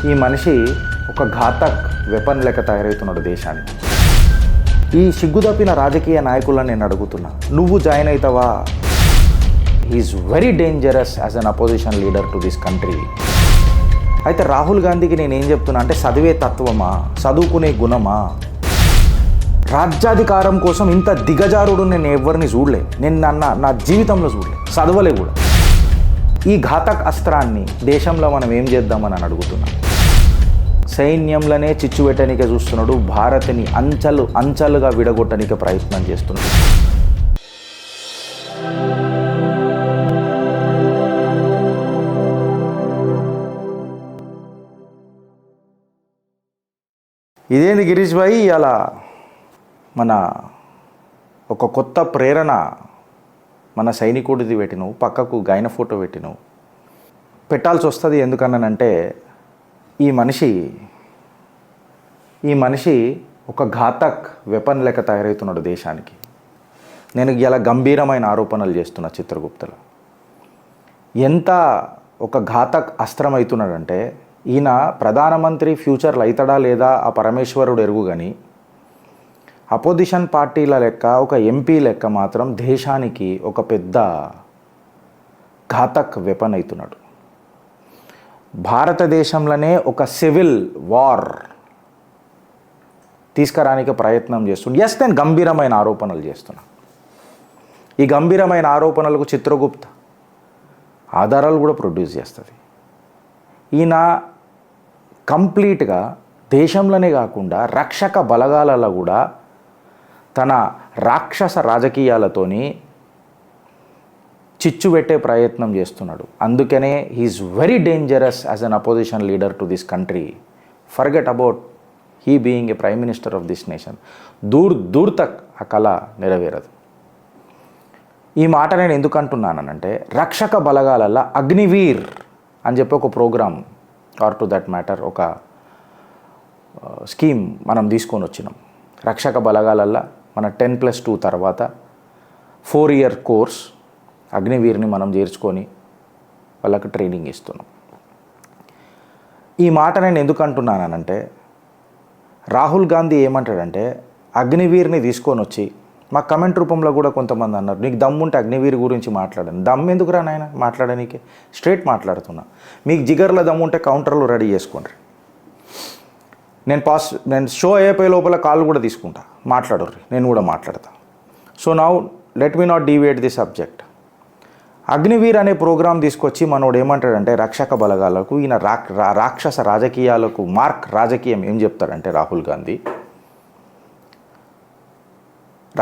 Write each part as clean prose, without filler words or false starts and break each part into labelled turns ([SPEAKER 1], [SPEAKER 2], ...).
[SPEAKER 1] ఈ మనిషి ఒక ఘాతక్ వెపన్ లెక్క తయారవుతున్నాడు దేశానికి. ఈ సిగ్గుదప్పిన రాజకీయ నాయకులను నేను అడుగుతున్నా, నువ్వు జాయిన్ అవుతావా? Is very dangerous as an opposition leader to this country. అయితే రాహుల్ గాంధీకి నేను ఏం చెప్తున్నా అంటే, చదివే తత్వమా, చదువుకునే గుణమా? రాజ్యాధికారం కోసం ఇంత దిగజారుడు నేను ఎవరిని చూడలే, నేను నా జీవితంలో చూడలే, చదవలే కూడా. ఈ ఘాతక్ అస్త్రాన్ని దేశంలో మనం ఏం చేద్దామని అని అడుగుతున్నాం. సైన్యంలోనే చిచ్చు పెట్టడానికే చూస్తున్నాడు, భారత్ని అంచెలుగా విడగొట్టడానికి ప్రయత్నం చేస్తున్నాడు. ఇదేంది గిరీష్ భాయ్, అలా మన ఒక కొత్త ప్రేరణ మన సైనికుడిది పెట్టినావు, పక్కకు గాయన ఫోటో పెట్టినావు. పెట్టాల్సి వస్తుంది. ఎందుకన్నానంటే ఈ మనిషి ఒక ఘాతక్ వెపన్ లెక్క తయారవుతున్నాడు దేశానికి. నేను ఇలా గంభీరమైన ఆరోపణలు చేస్తున్నా. చిత్రగుప్తలో ఎంత ఒక ఘాతక్ అస్త్రం అవుతున్నాడంటే, ఈయన ప్రధానమంత్రి ఫ్యూచర్లో అవుతాడా లేదా ఆ పరమేశ్వరుడు ఎరుగు. కానీ అపోజిషన్ పార్టీల లెక్క, ఒక ఎంపీ లెక్క మాత్రం దేశానికి ఒక పెద్ద ఘాతక్ వెపన్ అవుతున్నాడు. భారతదేశంలోనే ఒక సివిల్ వార్ తీసుకురానికి ప్రయత్నం చేస్తుంది. ఎస్, నేను గంభీరమైన ఆరోపణలు చేస్తున్నా. ఈ గంభీరమైన ఆరోపణలకు చిత్రగుప్త ఆధారాలు కూడా ప్రొడ్యూస్ చేస్తుంది. ఈయన కంప్లీట్గా దేశంలోనే కాకుండా రక్షక బలగాలలో కూడా తన రాక్షస రాజకీయాలతోని చిచ్చు పెట్టే ప్రయత్నం చేస్తున్నాడు. అందుకనే he's very dangerous as an opposition leader to this country. Forget about he being a prime minister of this nation. దూర్ తక్ ఆ కళ నెరవేరదు. ఈ మాట నేను ఎందుకు అంటున్నానంటే, రక్షక బలగాలల్లో అగ్నివీర్ అని చెప్పి ఒక program, or to that matter ఒక స్కీమ్ మనం తీసుకొని వచ్చినాం. రక్షక బలగాలల్లో మన 10+2 తర్వాత 4 year కోర్స్ అగ్నివీర్ని మనం చేర్చుకొని వాళ్ళకి ట్రైనింగ్ ఇస్తున్నాం. ఈ మాట నేను ఎందుకు అంటున్నానంటే, రాహుల్ గాంధీ ఏమంటాడంటే, అగ్నివీర్ని తీసుకొని వచ్చి, మా కమెంట్ రూపంలో కూడా కొంతమంది అన్నారు, నీకు దమ్ముంటే అగ్నివీర్ గురించి మాట్లాడాను. దమ్ ఎందుకురా నాయన మాట్లాడడానికి? స్ట్రైట్ మాట్లాడుతున్నా. మీకు జిగర్లో దమ్ముంటే కౌంటర్లు రెడీ చేసుకోండి. నేను షో అయిపోయే లోపల కాల్ కూడా తీసుకుంటా, మాట్లాడరు, నేను కూడా మాట్లాడతా. So now let me not deviate the subject. Agniveer అనే ప్రోగ్రాం తీసుకొచ్చి మనోడు ఏమంటాడంటే, రక్షక బలగాలకు, ఈయన రాక్షస రాజకీయాలకు మార్క్ రాజకీయం ఏం చెప్తాడంటే రాహుల్ గాంధీ,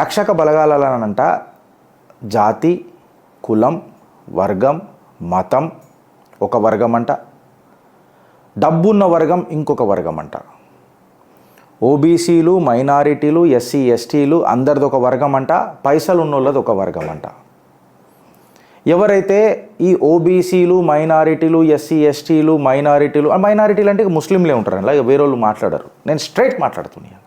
[SPEAKER 1] రక్షక బలగాలనంట జాతి, కులం, వర్గం, మతం ఒక వర్గం అంట, డబ్బున్న వర్గం ఇంకొక వర్గం అంట, ఓబీసీలు, మైనారిటీలు, ఎస్సీ ఎస్టీలు అందరిది ఒక వర్గం అంట, పైసలు ఉన్నోళ్ళది ఒక వర్గం అంట. ఎవరైతే ఈ ఓబీసీలు, మైనారిటీలు, ఎస్సీ ఎస్టీలు, మైనారిటీలు అంటే ముస్లింలే ఉంటారు, అలా వేరే వాళ్ళు మాట్లాడరు. నేను స్ట్రైట్ మాట్లాడుతున్నాను.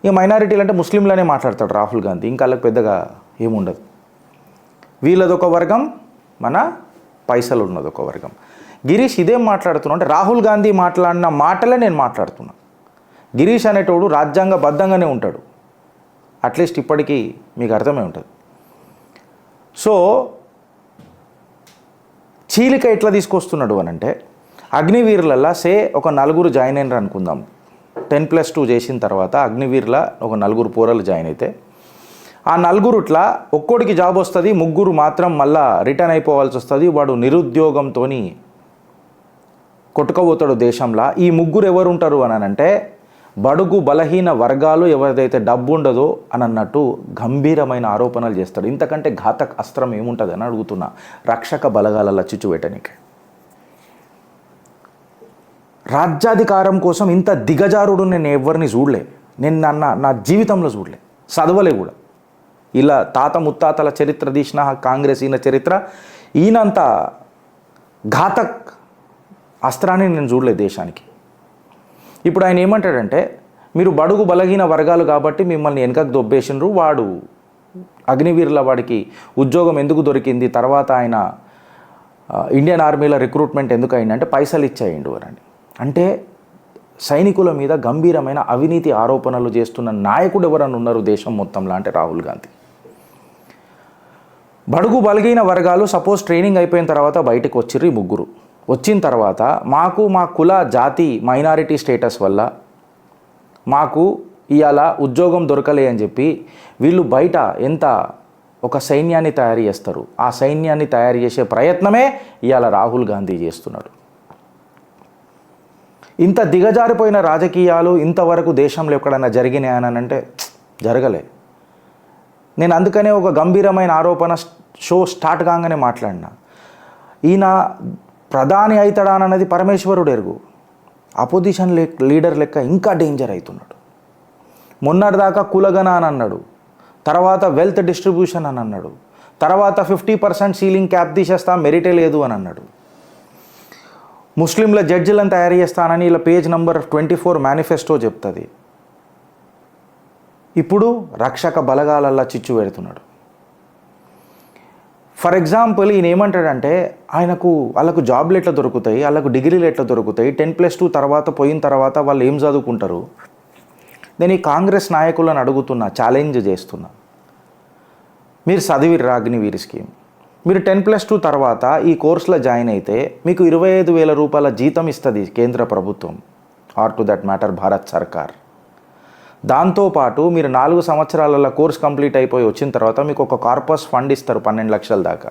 [SPEAKER 1] ఇక మైనారిటీలు అంటే ముస్లింలనే మాట్లాడతాడు రాహుల్ గాంధీ, ఇంకా వాళ్ళకి పెద్దగా ఏముండదు. వీళ్ళదొక వర్గం, మన పైసలు ఉన్నది ఒక వర్గం. గిరీష్ ఇదేం మాట్లాడుతున్నా అంటే, రాహుల్ గాంధీ మాట్లాడిన మాటలే నేను మాట్లాడుతున్నా. గిరీష్ అనేటోడు రాజ్యాంగబద్ధంగానే ఉంటాడు, అట్లీస్ట్ ఇప్పటికీ మీకు అర్థమై ఉంటుంది. సో చీలిక ఎట్లా తీసుకొస్తున్నాడు అని అంటే, అగ్నివీరులల్లా ఒక 4 జాయిన్ అయినారు అనుకుందాం. 10+2 చేసిన తర్వాత అగ్నివీర్ల ఒక 4 పోరలు జాయిన్ అయితే, ఆ 4 ఒక్కోడికి జాబ్ వస్తుంది, 3 మాత్రం మళ్ళా రిటర్న్ అయిపోవాల్సి వస్తుంది. వాడు నిరుద్యోగంతో కొట్టుకోబోతాడు దేశంలో. ఈ 3 ఎవరు ఉంటారు అని అంటే, బడుగు బలహీన వర్గాలు, ఎవరిదైతే డబ్బు ఉండదో అని అన్నట్టు గంభీరమైన ఆరోపణలు చేస్తాడు. ఇంతకంటే ఘాతక అస్త్రం ఏముంటుంది అని అడుగుతున్నా రక్షక బలగాలలో చిచ్చు పెట్టడానికి. రాజ్యాధికారం కోసం ఇంత దిగజారుడు నేను ఎవరిని చూడలే, నేను నా జీవితంలో చూడలే, చదవలే కూడా. ఇలా తాత ముత్తాతల చరిత్ర తీసిన కాంగ్రెస్ ఈయన చరిత్ర, ఈయనంత ఘాతక్ అస్త్రాన్ని నేను చూడలే దేశానికి. ఇప్పుడు ఆయన ఏమంటాడంటే, మీరు బడుగు బలహీన వర్గాలు కాబట్టి మిమ్మల్ని వెనకకు దొబ్బేసినరు, వాడు అగ్నివీరుల వాడికి ఉద్యోగం ఎందుకు దొరికింది, తర్వాత ఆయన ఇండియన్ ఆర్మీలో రిక్రూట్మెంట్ ఎందుకు అయిందంటే పైసలు ఇచ్చేయండు అని. అంటే సైనికుల మీద గంభీరమైన అవినీతి ఆరోపణలు చేస్తున్న నాయకుడు ఎవరన్నా ఉన్నారు దేశం మొత్తంలో అంటే రాహుల్ గాంధీ. బడుగు బలిగిన వర్గాలు సపోజ్ ట్రైనింగ్ అయిపోయిన తర్వాత బయటకు వచ్చిర్రు ఈ ముగ్గురు. వచ్చిన తర్వాత మా కుల జాతి మైనారిటీ స్టేటస్ వల్ల మాకు ఇవాళ ఉద్యోగం దొరకలే అని చెప్పి వీళ్ళు బయట ఎంత ఒక సైన్యాన్ని తయారు చేస్తారు. ఆ సైన్యాన్ని తయారు చేసే ప్రయత్నమే ఇవాళ రాహుల్ గాంధీ చేస్తున్నాడు. ఇంత దిగజారిపోయిన రాజకీయాలు ఇంతవరకు దేశంలో ఎక్కడైనా జరిగినాయని అంటే జరగలే. నేను అందుకనే ఒక గంభీరమైన ఆరోపణ షో స్టార్ట్ కాగానే మాట్లాడినా, ఈయన ప్రధాని అవుతాడా అన్నది పరమేశ్వరుడు ఎరుగు. అపోజిషన్ లీడర్ లెక్క ఇంకా డేంజర్ అవుతున్నాడు. మొన్నటిదాకా కులగన అని అన్నాడు, తర్వాత వెల్త్ డిస్ట్రిబ్యూషన్ అని అన్నాడు, తర్వాత 50% సీలింగ్ క్యాప్ తీసేస్తా మెరిటే లేదు అని అన్నాడు. ముస్లింల జడ్జిలను తయారు చేస్తానని ఇలా పేజ్ నంబర్ 24 మేనిఫెస్టో చెప్తుంది. ఇప్పుడు రక్షక బలగాలల్లా చిచ్చు పెడుతున్నాడు. ఫర్ ఎగ్జాంపుల్ ఈయన ఏమంటాడంటే వాళ్ళకు జాబ్లు ఎట్లా దొరుకుతాయి, వాళ్ళకు డిగ్రీలు ఎట్లా దొరుకుతాయి, 10+2 తర్వాత పోయిన తర్వాత వాళ్ళు ఏం చదువుకుంటారు. నేను ఈ కాంగ్రెస్ నాయకులను అడుగుతున్నా, ఛాలెంజ్ చేస్తున్నా, మీరు చదివిర్రా అగ్నివీర్ స్కీమ్, మీరు 10+2 తర్వాత ఈ కోర్సులో జాయిన్ అయితే మీకు 25,000 రూపాయల జీతం ఇస్తుంది కేంద్ర ప్రభుత్వం, or to that matter Bharat సర్కార్. దాంతోపాటు మీరు 4 సంవత్సరాలలో కోర్స్ కంప్లీట్ అయిపోయి వచ్చిన తర్వాత మీకు ఒక కార్పస్ ఫండ్ ఇస్తారు 12 లక్షల దాకా.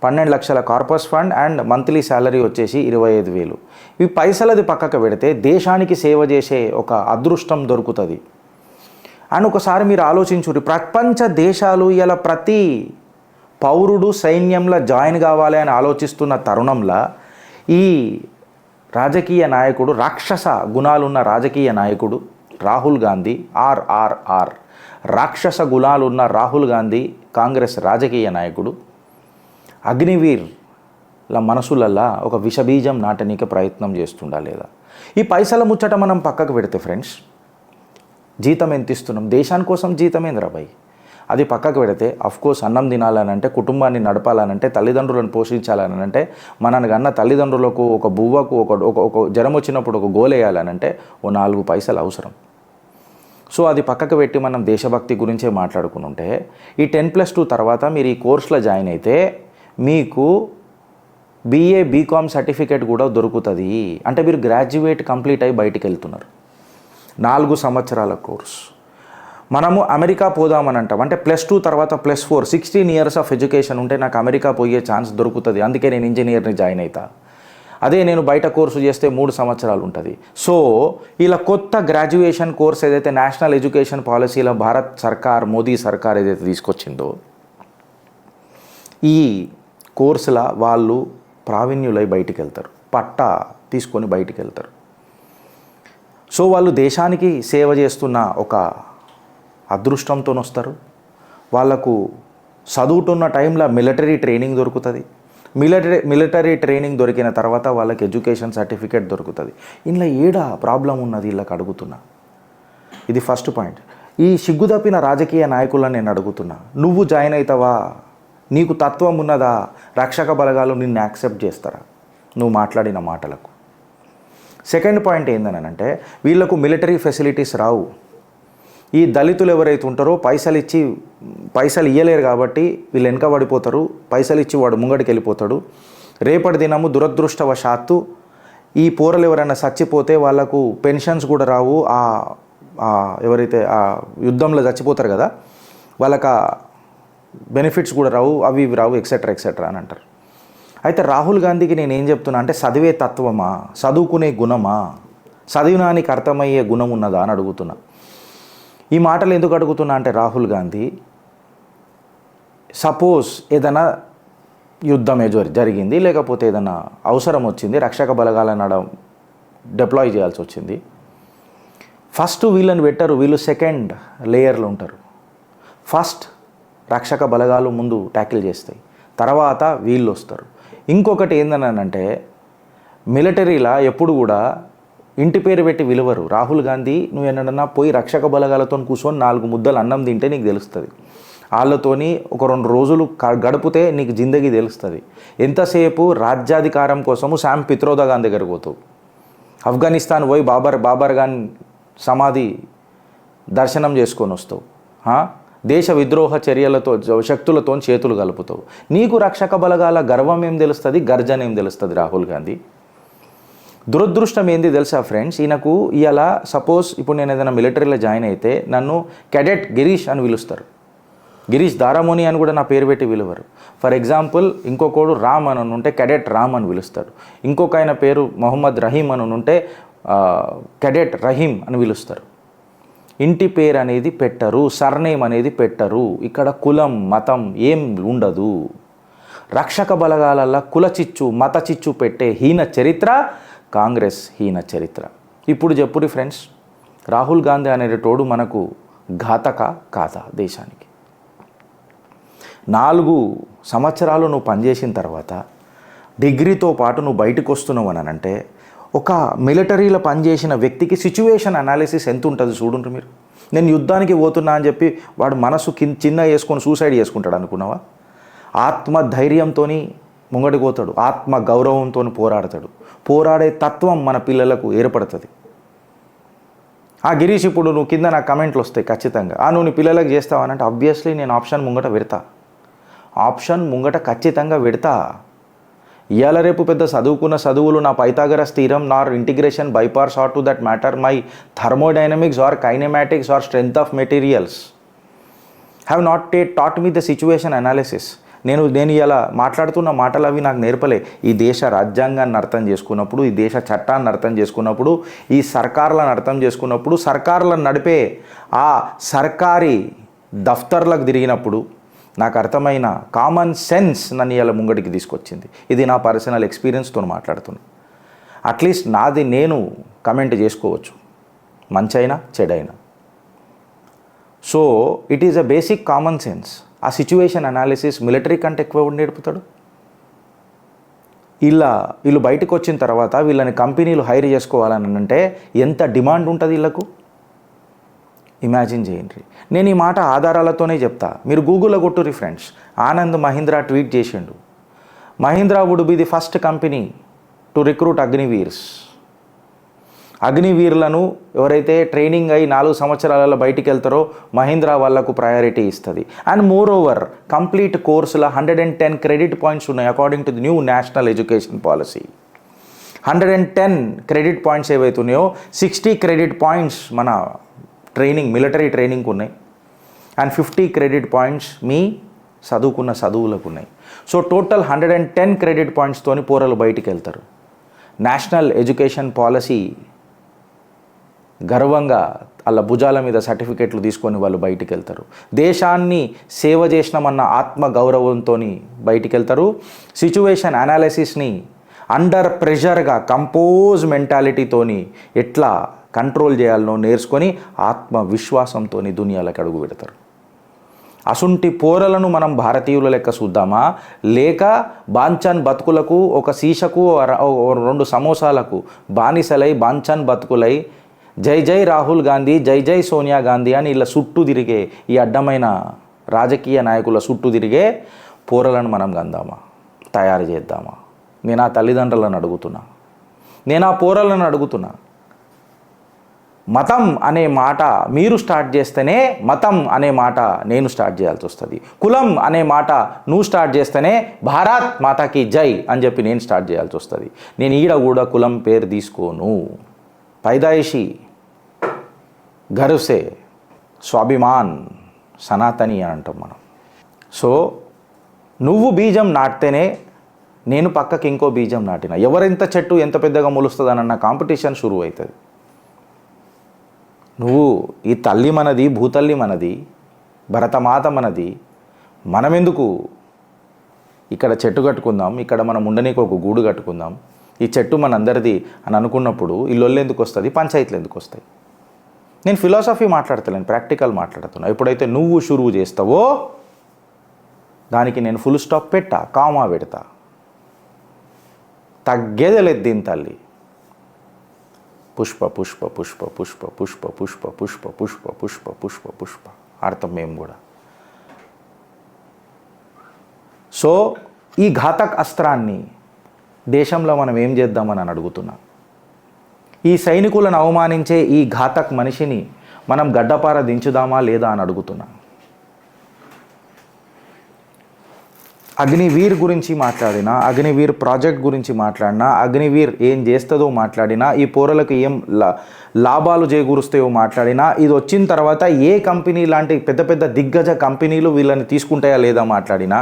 [SPEAKER 1] 12 లక్షల corpus fund and monthly salary వచ్చేసి 25,000. ఈ పైసలది పక్కకు పెడితే దేశానికి సేవ చేసే ఒక అదృష్టం దొరుకుతుంది. అండ్ ఒకసారి మీరు ఆలోచించుర్రి, ప్రపంచ దేశాలు ఇలా ప్రతి పౌరుడు సైన్యంలో జాయిన్ కావాలి అని ఆలోచిస్తున్న తరుణంలో ఈ రాజకీయ నాయకుడు, రాక్షస గుణాలున్న రాజకీయ నాయకుడు రాహుల్ గాంధీ, ఆర్ఆర్ఆర్ రాక్షస గుణాలున్న రాహుల్ గాంధీ కాంగ్రెస్ రాజకీయ నాయకుడు అగ్నివీర్ల మనసులల్లా ఒక విషబీజం నాటనీకి ప్రయత్నం చేస్తుండా లేదా? ఈ పైసల ముచ్చట మనం పక్కకు పెడితే ఫ్రెండ్స్, జీతం ఎంత ఇస్తున్నాం, దేశాని కోసం జీతం ఏందిరా భయ్, అది పక్కకు పెడితే అఫ్కోర్స్ అన్నం తినాలనంటే, కుటుంబాన్ని నడపాలనంటే, తల్లిదండ్రులను పోషించాలనంటే, మనకు అన్న తల్లిదండ్రులకు ఒక బువ్వకు ఒక జ్వరం వచ్చినప్పుడు ఒక గోలేయాలనంటే ఓ 4 పైసలు అవసరం. సో అది పక్కకు పెట్టి మనం దేశభక్తి గురించే మాట్లాడుకుని ఉంటే, ఈ 10+2 తర్వాత మీరు ఈ కోర్సులో జాయిన్ అయితే మీకు BA BCom సర్టిఫికేట్ కూడా దొరుకుతుంది. అంటే మీరు గ్రాడ్యుయేట్ కంప్లీట్ అయ్యి బయటికి వెళ్తున్నారు. 4 సంవత్సరాల కోర్స్. మనము అమెరికా పోదామని అంటాం, అంటే +2 తర్వాత +4 16 ఇయర్స్ ఆఫ్ ఎడ్యుకేషన్ ఉంటే నాకు అమెరికా పోయే ఛాన్స్ దొరుకుతుంది, అందుకే నేను ఇంజనీర్ని జాయిన్ అవుతా. అదే నేను బయట కోర్సు చేస్తే 3 సంవత్సరాలు ఉంటుంది. సో ఇలా కొత్త గ్రాడ్యుయేషన్ కోర్స్ ఏదైతే నేషనల్ ఎడ్యుకేషన్ పాలసీలో భారత్ సర్కార్, మోదీ సర్కార్ ఏదైతే తీసుకొచ్చిందో, ఈ కోర్సులా వాళ్ళు ప్రావీణ్యులై బయటికి వెళ్తారు, పట్టా తీసుకొని బయటికి వెళ్తారు. సో వాళ్ళు దేశానికి సేవ చేస్తున్న ఒక అదృష్టంతో వస్తారు. వాళ్ళకు చదువుతున్న టైంలో మిలిటరీ ట్రైనింగ్ దొరుకుతుంది. మిలిటరీ ట్రైనింగ్ దొరికిన తర్వాత వాళ్ళకి ఎడ్యుకేషన్ సర్టిఫికేట్ దొరుకుతుంది. ఇందులో ఏడా ప్రాబ్లం ఉన్నది వీళ్ళకి అడుగుతున్నా. ఇది ఫస్ట్ పాయింట్. ఈ సిగ్గుదప్పిన రాజకీయ నాయకులను నేను అడుగుతున్నా, నువ్వు జాయిన్ అవుతావా? నీకు తత్వం ఉన్నదా? రక్షక బలగాలు నిన్ను యాక్సెప్ట్ చేస్తారా నువ్వు మాట్లాడిన మాటలకు? సెకండ్ పాయింట్ ఏందనంటే, వీళ్ళకు మిలిటరీ ఫెసిలిటీస్ రావు. ఈ దళితులు ఎవరైతే ఉంటారో పైసలు ఇవ్వలేరు కాబట్టి వీళ్ళు వెనకబడిపోతారు. పైసలు ఇచ్చి వాడు ముంగడికి వెళ్ళిపోతాడు. రేపటి దినము దురదృష్టవశాత్తు ఈ పోరలు ఎవరైనా చచ్చిపోతే వాళ్ళకు పెన్షన్స్ కూడా రావు. ఎవరైతే ఆ యుద్ధంలో చచ్చిపోతారు కదా, వాళ్ళకి బెనిఫిట్స్ కూడా రావు, అవి ఇవి రావు, ఎక్సెట్రా అని అంటారు. అయితే రాహుల్ గాంధీకి నేను ఏం చెప్తున్నా అంటే, చదివే తత్వమా, చదువుకునే గుణమా, చదివినానికి అర్థమయ్యే గుణం ఉన్నదా అని అడుగుతున్నా. ఈ మాటలు ఎందుకు అడుగుతున్నా అంటే, రాహుల్ గాంధీ సపోజ్ ఏదైనా యుద్ధం జరిగింది, లేకపోతే ఏదైనా అవసరం వచ్చింది, రక్షక బలగాలను డిప్లాయ్ చేయాల్సి వచ్చింది. ఫస్ట్ వీళ్ళని పెట్టరు, వీళ్ళు సెకండ్ లేయర్లో ఉంటారు. ఫస్ట్ రక్షక బలగాలు ముందు ట్యాకిల్ చేస్తాయి, తర్వాత వీళ్ళు వస్తారు. ఇంకొకటి ఏందనంటే, మిలిటరీలా ఎప్పుడు కూడా ఇంటి పేరు పెట్టి విలువరు. రాహుల్ గాంధీ నువ్వు ఎన్నడన్నా పోయి రక్షక బలగాలతో కూర్చొని 4 ముద్దలు అన్నం తింటే నీకు తెలుస్తుంది. వాళ్ళతోని ఒక 2 రోజులు గడిపితే నీకు జిందగీ తెలుస్తుంది. ఎంతసేపు రాజ్యాధికారం కోసము శామ్ పిత్రోదా గాన్ దగ్గరకు పోతావు, ఆఫ్ఘనిస్తాన్ పోయి బాబర్ ఖాన్ సమాధి దర్శనం చేసుకొని వస్తావు, దేశ విద్రోహ చర్యలతో శక్తులతో చేతులు కలుపుతావు. నీకు రక్షక బలగాల గర్వం ఏం తెలుస్తుంది, గర్జన ఏం తెలుస్తుంది రాహుల్ గాంధీ? దురదృష్టం ఏంది తెలుసా ఫ్రెండ్స్, ఈయనకు ఇలా సపోజ్ ఇప్పుడు నేను ఏదైనా మిలిటరీలో జాయిన్ అయితే నన్ను కెడెట్ గిరీష్ అని పిలుస్తారు, గిరీష్ దారామోని అని కూడా నా పేరు పెట్టి పిలువరు. ఫర్ ఎగ్జాంపుల్ ఇంకొకడు రామ్ అని ఉంటే కెడెట్ రామ్ అని పిలుస్తాడు, ఇంకొక ఆయన పేరు మొహమ్మద్ రహీం అని ఉంటే కెడెట్ రహీం అని పిలుస్తారు. ఇంటి పేరు అనేది పెట్టరు, సర్నేమ్ అనేది పెట్టరు. ఇక్కడ కులం మతం ఏం ఉండదు. రక్షక బలగాలల్లో కుల చిచ్చు మత చిచ్చు పెట్టే హీన చరిత్ర కాంగ్రెస్ హీన చరిత్ర. ఇప్పుడు చెప్పురి ఫ్రెండ్స్, రాహుల్ గాంధీ అనేటోడు మనకు ఘాతక కాదా దేశానికి? 4 సంవత్సరాలు నువ్వు పనిచేసిన తర్వాత డిగ్రీతో పాటు నువ్వు బయటకు వస్తున్నావు అని అంటే ఒక మిలిటరీలో పనిచేసిన వ్యక్తికి సిచ్యువేషన్ అనాలిసిస్ ఎంత ఉంటుంది చూడండి మీరు. నేను యుద్ధానికి పోతున్నా అని చెప్పి వాడు మనసు చిన్న వేసుకొని సూసైడ్ చేసుకుంటాడు అనుకున్నావా? ఆత్మధైర్యంతో ముంగడికి పోతాడు, ఆత్మ గౌరవంతో పోరాడతాడు. పోరాడే తత్వం మన పిల్లలకు ఏర్పడుతుంది. గిరీష్ ఇప్పుడు నువ్వు కింద నాకు కమెంట్లు వస్తాయి ఖచ్చితంగా, నువ్వు నీ పిల్లలకు చేస్తావనంటే ఆబ్వియస్లీ నేను ఆప్షన్ ముంగట పెడతా, ఆప్షన్ ముంగట ఖచ్చితంగా పెడతా. ఇవాళ రేపు పెద్ద చదువుకున్న చదువులు నా Pythagoras theorem nor integration by parts or to that matter my thermodynamics or kinematics or strength of materials have not taught me the situation analysis. నేను ఇలా మాట్లాడుతున్న మాటలు అవి నాకు నేర్పలే. ఈ దేశ రాజ్యాంగాన్ని అర్థం చేసుకున్నప్పుడు, ఈ దేశ చట్టాన్ని అర్థం చేసుకున్నప్పుడు, ఈ సర్కార్లను అర్థం చేసుకున్నప్పుడు, సర్కార్లను నడిపే ఆ సర్కారీ దఫ్తర్లకు తిరిగినప్పుడు నాకు అర్థమైన కామన్ సెన్స్ నన్ను ఇలా ముంగడికి తీసుకొచ్చింది. ఇది నా పర్సనల్ ఎక్స్పీరియన్స్తో మాట్లాడుతున్నా. అట్లీస్ట్ నాది నేను కమెంట్ చేసుకోవచ్చు, మంచైనా చెడైనా. So it is a basic common sense. ఆ సిచ్యువేషన్ అనాలిసిస్ మిలిటరీ కంటే ఎక్కువ నేర్పుతాడు. వీళ్ళు బయటకు వచ్చిన తర్వాత వీళ్ళని కంపెనీలు హైర్ చేసుకోవాలని అంటే ఎంత డిమాండ్ ఉంటుంది వీళ్ళకు, ఇమాజిన్ చేయండి. నేను ఈ మాట ఆధారాలతోనే చెప్తా, మీరు గూగుల్లో కొట్టుర్రి ఫ్రెండ్స్. ఆనంద్ మహీంద్రా ట్వీట్ చేసిండు, Mahindra would be the first company to recruit Agniveers. అగ్నివీర్లను ఎవరైతే ట్రైనింగ్ అయ్యి 4 సంవత్సరాలలో బయటికి వెళ్తారో మహీంద్రా వాళ్ళకు ప్రయారిటీ ఇస్తుంది. అండ్ మోర్ ఓవర్ కంప్లీట్ కోర్సులో 110 క్రెడిట్ పాయింట్స్ ఉన్నాయి according to the new national education policy. 110 credit points ఏవైతున్నాయో 60 క్రెడిట్ పాయింట్స్ మన ట్రైనింగ్ మిలిటరీ ట్రైనింగ్కి ఉన్నాయి, అండ్ 50 క్రెడిట్ పాయింట్స్ మీ చదువుకున్న చదువులకు ఉన్నాయి. సో టోటల్ 110 క్రెడిట్ పాయింట్స్తోని పోరలు బయటికి వెళ్తారు. నేషనల్ ఎడ్యుకేషన్ పాలసీ గర్వంగా వాళ్ళ భుజాల మీద సర్టిఫికెట్లు తీసుకొని వాళ్ళు బయటికి వెళ్తారు. దేశాన్ని సేవ చేసినామన్న ఆత్మ గౌరవంతో బయటికి వెళ్తారు. సిచ్యువేషన్ అనాలిసిస్ని అండర్ ప్రెషర్గా కంపోజ్ మెంటాలిటీతోని ఎట్లా కంట్రోల్ చేయాలనో నేర్చుకొని ఆత్మవిశ్వాసంతో దునియాలకు అడుగు పెడతారు. అసుంటి పోరలను మనం భారతీయుల లెక్క చూద్దామా, లేక బాంఛన్ బతుకులకు ఒక సీసకు 2 సమోసాలకు బానిసలై బాంఛన్ బతుకులై జై జై రాహుల్ గాంధీ జై జై సోనియా గాంధీ అని ఇలా చుట్టూ తిరిగే ఈ అడ్డమైన రాజకీయ నాయకుల చుట్టూ తిరిగే పోరలను మనం గందామా, తయారు చేద్దామా? నేను ఆ తల్లిదండ్రులను అడుగుతున్నా, నేను ఆ పోరలను అడుగుతున్నా. మతం అనే మాట మీరు స్టార్ట్ చేస్తేనే మతం అనే మాట నేను స్టార్ట్ చేయాల్సి వస్తుంది. కులం అనే మాట నువ్వు స్టార్ట్ చేస్తేనే భారత్ మాతాకి జై అని చెప్పి నేను స్టార్ట్ చేయాల్సి వస్తుంది. నేను ఈడ కూడా కులం పేరు తీసుకోను. पैदाइशी गर्व से स्वाभिमान సనాతని అని అంటాం మనం. సో నువ్వు బీజం నాటితేనే నేను పక్కకి ఇంకో బీజం నాటిన. ఎవరెంత చెట్టు ఎంత పెద్దగా మొలుస్తుందనన్న కాంపిటీషన్ షురూ అవుతుంది. నువ్వు ఈ తల్లి మనది, భూతల్లి మనది, భరతమాత మనది, మనమెందుకు ఇక్కడ చెట్టు కట్టుకుందాం, ఇక్కడ మనం ఉండనీకి ఒక గూడు కట్టుకుందాం, ఈ చెట్టు మనందరిది అని అనుకున్నప్పుడు ఈ లొల్లు ఎందుకు వస్తుంది, పంచాయతీలు ఎందుకు వస్తాయి? నేను ఫిలాసఫీ మాట్లాడతలేను, ప్రాక్టికల్ మాట్లాడుతున్నా. ఎప్పుడైతే నువ్వు షురువు చేస్తావో దానికి నేను ఫుల్ స్టాప్ పెట్టా, కామా పెడతా. తగ్గేదే లేదు దీని తల్లి. పుష్ప పుష్ప పుష్ప పుష్ప పుష్ప పుష్ప పుష్ప పుష్ప పుష్ప పుష్ప పుష్ప ఆడతాం మేము కూడా. సో ఈ ఘాతక్ అస్త్రాన్ని దేశంలో మనం ఏం చేద్దామని అడుగుతున్నాం. ఈ సైనికులను అవమానించే ఈ ఘాతక్ మనిషిని మనం గడ్డపార దించుదామా లేదా అని అడుగుతున్నాం. అగ్నివీర్ గురించి మాట్లాడినా, అగ్నివీర్ ప్రాజెక్ట్ గురించి మాట్లాడినా, అగ్నివీర్ ఏం చేస్తుందో మాట్లాడినా, ఈ పోరలకు ఏం లాభాలు చేకూరుస్తాయో మాట్లాడినా, ఇది వచ్చిన తర్వాత ఏ కంపెనీ లాంటి పెద్ద పెద్ద దిగ్గజ కంపెనీలు వీళ్ళని తీసుకుంటాయా లేదా మాట్లాడినా,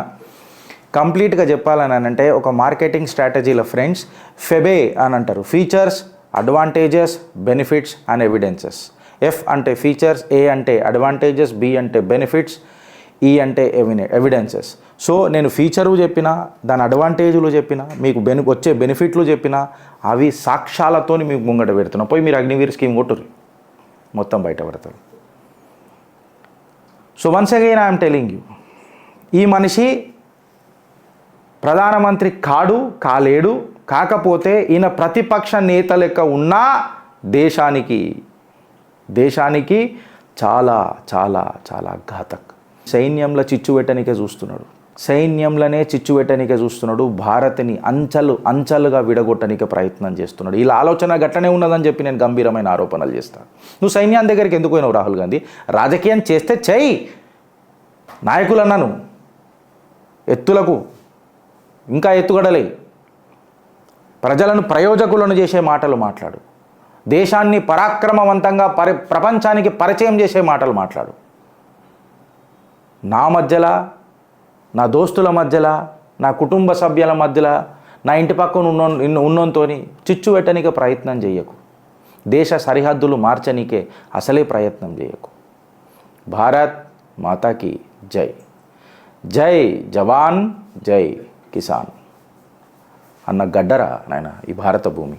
[SPEAKER 1] కంప్లీట్గా చెప్పాలని అంటే ఒక మార్కెటింగ్ స్ట్రాటజీలో ఫ్రెండ్స్ ఫెబే అని అంటారు. Features, advantages, benefits and evidences. F అంటే ఫీచర్స్, ఏ అంటే అడ్వాంటేజెస్, బి అంటే బెనిఫిట్స్, ఈ అంటే ఎవిడెన్సెస్. సో నేను ఫీచరు చెప్పినా, దాని అడ్వాంటేజ్లు చెప్పినా, మీకు వచ్చే బెనిఫిట్లు చెప్పినా, అవి సాక్ష్యాలతో మీకు ముంగట పెడుతున్నా. పోయి మీరు అగ్నివీర్ స్కీమ్ కొట్టుర్రి, మొత్తం బయట పడతారు. So once again I'm telling you, ఈ మనిషి ప్రధానమంత్రి కాలేడు. కాకపోతే ఈయన ప్రతిపక్ష నేత లెక్క ఉన్నా దేశానికి చాలా చాలా చాలా ఘాతక్. సైన్యంలో చిచ్చు పెట్టనికే చూస్తున్నాడు. భారత్ని అంచెలుగా విడగొట్టనికే ప్రయత్నం చేస్తున్నాడు. ఇలా ఆలోచన గట్టనే ఉన్నదని చెప్పి నేను గంభీరమైన ఆరోపణలు చేస్తాను. నువ్వు సైన్యం దగ్గరికి ఎందుకు పోయినావు రాహుల్ గాంధీ? రాజకీయం చేస్తే చెయ్యి, నాయకులు అన్నాను, ఎత్తులకు ఇంకా ఎత్తుగడలే, ప్రజలను ప్రయోజకులను చేసే మాటలు మాట్లాడు, దేశాన్ని పరాక్రమవంతంగా ప్రపంచానికి పరిచయం చేసే మాటలు మాట్లాడు. నా మధ్యలో, నా దోస్తుల మధ్యలో, నా కుటుంబ సభ్యుల మధ్యలో, నా ఇంటి పక్కన ఉన్నోంతో చిచ్చు పెట్టనికే ప్రయత్నం చేయకు. దేశ సరిహద్దులు మార్చనికే అసలే ప్రయత్నం చేయకు. భారత్ మాతాకి జై. జై జవాన్, జై కిసాన్ అన్న గడ్డరా నాయన ఈ భారత భూమి.